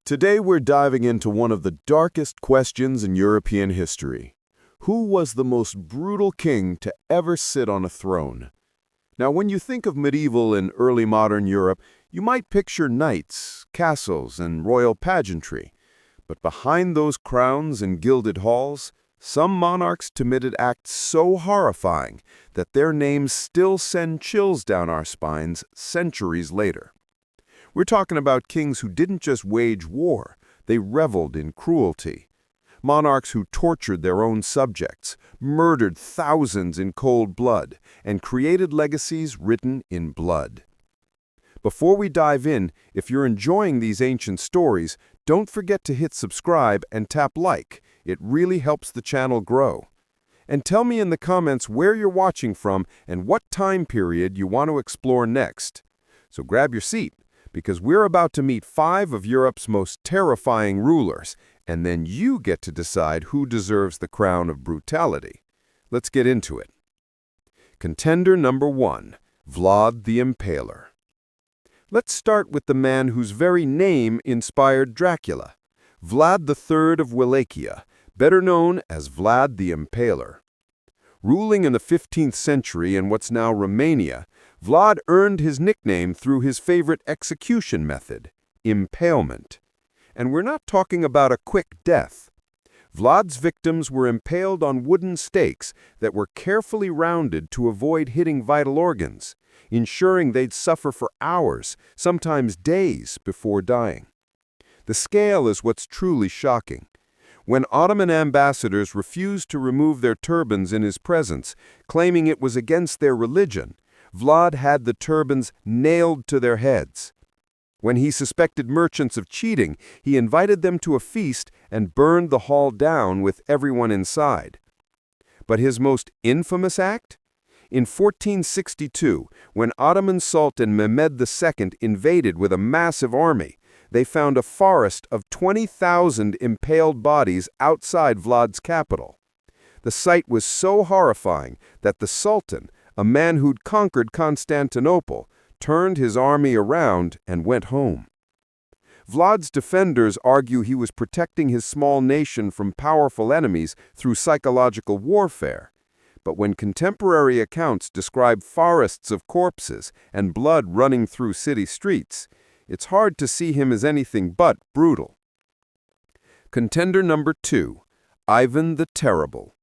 Today we're diving into one of the darkest questions in European history. Who was the most brutal king to ever sit on a throne? Now, when you think of medieval and early modern Europe, you might picture knights, castles, and royal pageantry. But behind those crowns and gilded halls, some monarchs committed acts so horrifying that their names still send chills down our spines centuries later. We're talking about kings who didn't just wage war, they reveled in cruelty. Monarchs who tortured their own subjects, murdered thousands in cold blood, and created legacies written in blood. Before we dive in, if you're enjoying these ancient stories, don't forget to hit subscribe and tap like. It really helps the channel grow. And tell me in the comments where you're watching from and what time period you want to explore next. So grab your seat, because we're about to meet 5 of Europe's most terrifying rulers, and then you get to decide who deserves the crown of brutality. Let's get into it. Contender number 1, Vlad the Impaler. Let's start with the man whose very name inspired Dracula, Vlad III of Wallachia, better known as Vlad the Impaler. Ruling in the 15th century in what's now Romania, Vlad earned his nickname through his favorite execution method, impalement. And we're not talking about a quick death. Vlad's victims were impaled on wooden stakes that were carefully rounded to avoid hitting vital organs, ensuring they'd suffer for hours, sometimes days, before dying. The scale is what's truly shocking. When Ottoman ambassadors refused to remove their turbans in his presence, claiming it was against their religion, Vlad had the turbans nailed to their heads. When he suspected merchants of cheating, he invited them to a feast and burned the hall down with everyone inside. But his most infamous act? In 1462, when Ottoman Sultan Mehmed II invaded with a massive army, they found a forest of 20,000 impaled bodies outside Vlad's capital. The sight was so horrifying that the Sultan, a man who'd conquered Constantinople, turned his army around and went home. Vlad's defenders argue he was protecting his small nation from powerful enemies through psychological warfare. But when contemporary accounts describe forests of corpses and blood running through city streets, it's hard to see him as anything but brutal. Contender number 2, Ivan the Terrible.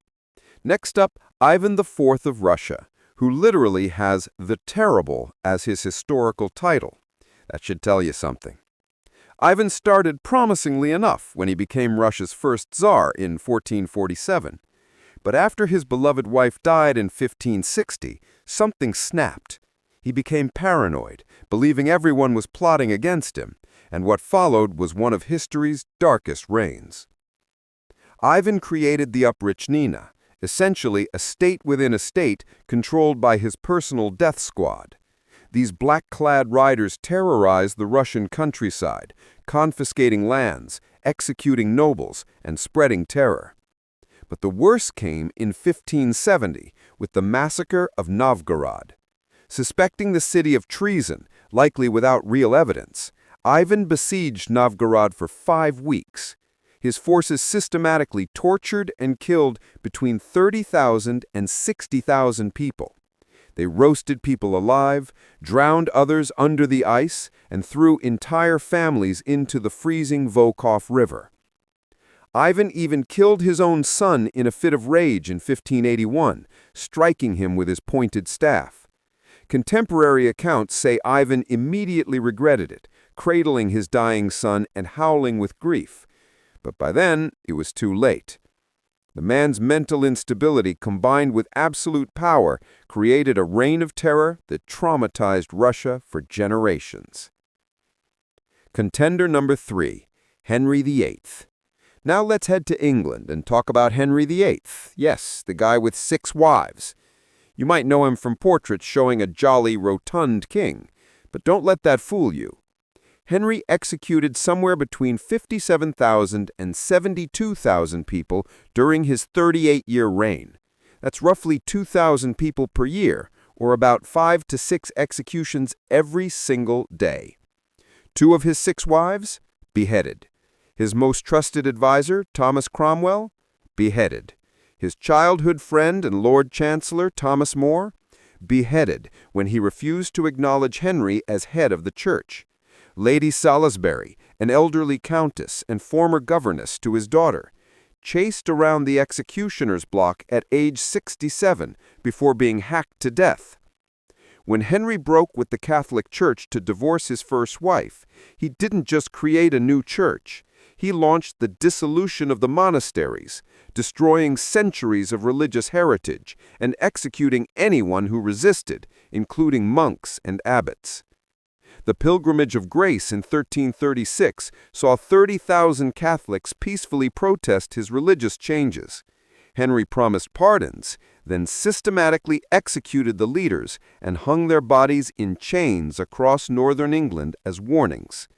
Next up, Ivan IV of Russia, who literally has the Terrible as his historical title. That should tell you something. Ivan started promisingly enough when he became Russia's first Tsar in 1447. But after his beloved wife died in 1560, something snapped. He became paranoid, believing everyone was plotting against him, and what followed was one of history's darkest reigns. Ivan created the Oprichnina, essentially a state within a state controlled by his personal death squad. These black-clad riders terrorized the Russian countryside, confiscating lands, executing nobles, and spreading terror. But the worst came in 1570 with the massacre of Novgorod. Suspecting the city of treason, likely without real evidence, Ivan besieged Novgorod for 5 weeks. His forces systematically tortured and killed between 30,000 and 60,000 people. They roasted people alive, drowned others under the ice, and threw entire families into the freezing Volkhov River. Ivan even killed his own son in a fit of rage in 1581, striking him with his pointed staff. Contemporary accounts say Ivan immediately regretted it, cradling his dying son and howling with grief. But by then, it was too late. The man's mental instability combined with absolute power created a reign of terror that traumatized Russia for generations. Contender number 3, Henry VIII. Now let's head to England and talk about Henry VIII. Yes, the guy with 6 wives. You might know him from portraits showing a jolly, rotund king, but don't let that fool you. Henry executed somewhere between 57,000 and 72,000 people during his 38-year reign. That's roughly 2,000 people per year, or about 5 to 6 executions every single day. 2 of his 6 wives, beheaded. His most trusted advisor, Thomas Cromwell, beheaded. His childhood friend and Lord Chancellor, Thomas More, beheaded when he refused to acknowledge Henry as head of the church. Lady Salisbury, an elderly countess and former governess to his daughter, chased around the executioner's block at age 67 before being hacked to death. When Henry broke with the Catholic Church to divorce his first wife, he didn't just create a new church. He launched the dissolution of the monasteries, destroying centuries of religious heritage and executing anyone who resisted, including monks and abbots. The Pilgrimage of Grace in 1336 saw 30,000 Catholics peacefully protest his religious changes. Henry promised pardons, then systematically executed the leaders and hung their bodies in chains across northern England as warnings.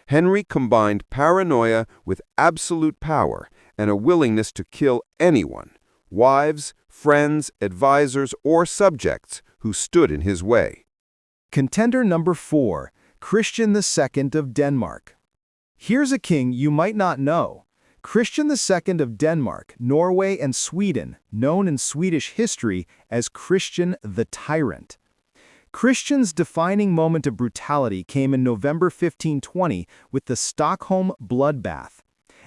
Henry combined paranoia with absolute power and a willingness to kill anyone, wives, friends, advisors, or subjects who stood in his way. Contender number 4, Christian II of Denmark. Here's a king you might not know. Christian II of Denmark, Norway, and Sweden, known in Swedish history as Christian the Tyrant. Christian's defining moment of brutality came in November 1520 with the Stockholm bloodbath.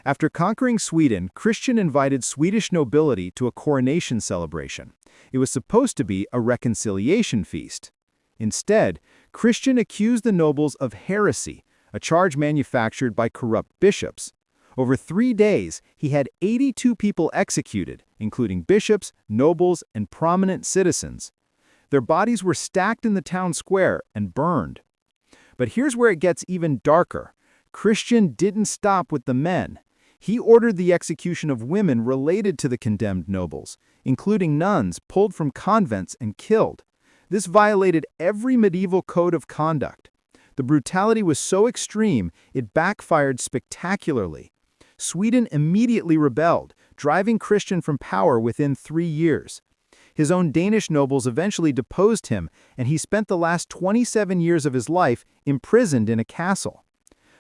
After conquering Sweden, Christian invited Swedish nobility to a coronation celebration. It was supposed to be a reconciliation feast. Instead, Christian accused the nobles of heresy, a charge manufactured by corrupt bishops. Over 3 days, he had 82 people executed, including bishops, nobles, and prominent citizens. Their bodies were stacked in the town square and burned. But here's where it gets even darker. Christian didn't stop with the men. He ordered the execution of women related to the condemned nobles, including nuns pulled from convents and killed. This violated every medieval code of conduct. The brutality was so extreme, it backfired spectacularly. Sweden immediately rebelled, driving Christian from power within 3 years. His own Danish nobles eventually deposed him, and he spent the last 27 years of his life imprisoned in a castle.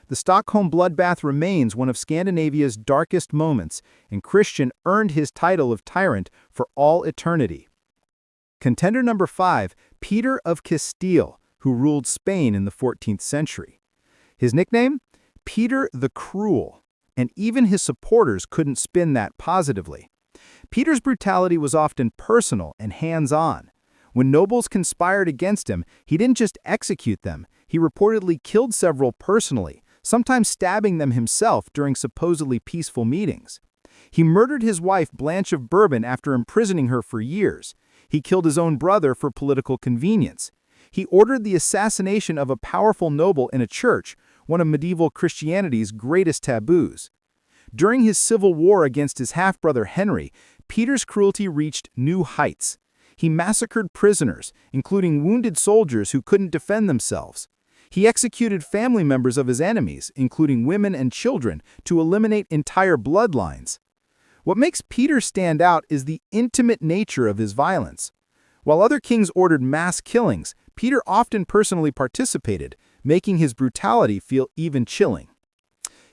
The Stockholm bloodbath remains one of Scandinavia's darkest moments, and Christian earned his title of tyrant for all eternity. Contender number 5, Peter of Castile, who ruled Spain in the 14th century. His nickname? Peter the Cruel. And even his supporters couldn't spin that positively. Peter's brutality was often personal and hands-on. When nobles conspired against him, he didn't just execute them, he reportedly killed several personally, sometimes stabbing them himself during supposedly peaceful meetings. He murdered his wife Blanche of Bourbon after imprisoning her for years. He killed his own brother for political convenience. He ordered the assassination of a powerful noble in a church, one of medieval Christianity's greatest taboos. During his civil war against his half-brother Henry, Peter's cruelty reached new heights. He massacred prisoners, including wounded soldiers who couldn't defend themselves. He executed family members of his enemies, including women and children, to eliminate entire bloodlines. What makes Peter stand out is the intimate nature of his violence. While other kings ordered mass killings, Peter often personally participated, making his brutality feel even chilling.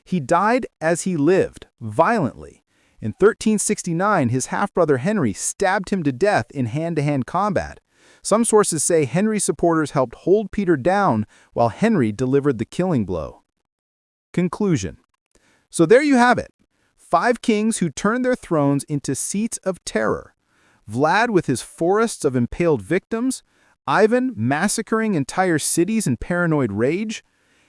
He died as he lived, violently. In 1369, his half-brother Henry stabbed him to death in hand-to-hand combat. Some sources say Henry's supporters helped hold Peter down while Henry delivered the killing blow. Conclusion. So there you have it. 5 kings who turned their thrones into seats of terror. Vlad with his forests of impaled victims, Ivan massacring entire cities in paranoid rage,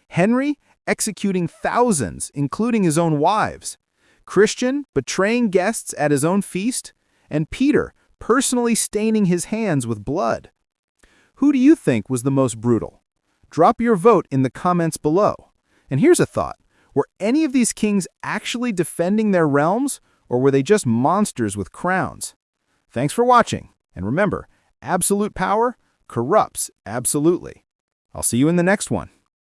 Henry executing thousands, including his own wives, Christian betraying guests at his own feast, and Peter personally staining his hands with blood. Who do you think was the most brutal? Drop your vote in the comments below. And here's a thought. Were any of these kings actually defending their realms, or were they just monsters with crowns? Thanks for watching, and remember, absolute power corrupts absolutely. I'll see you in the next one.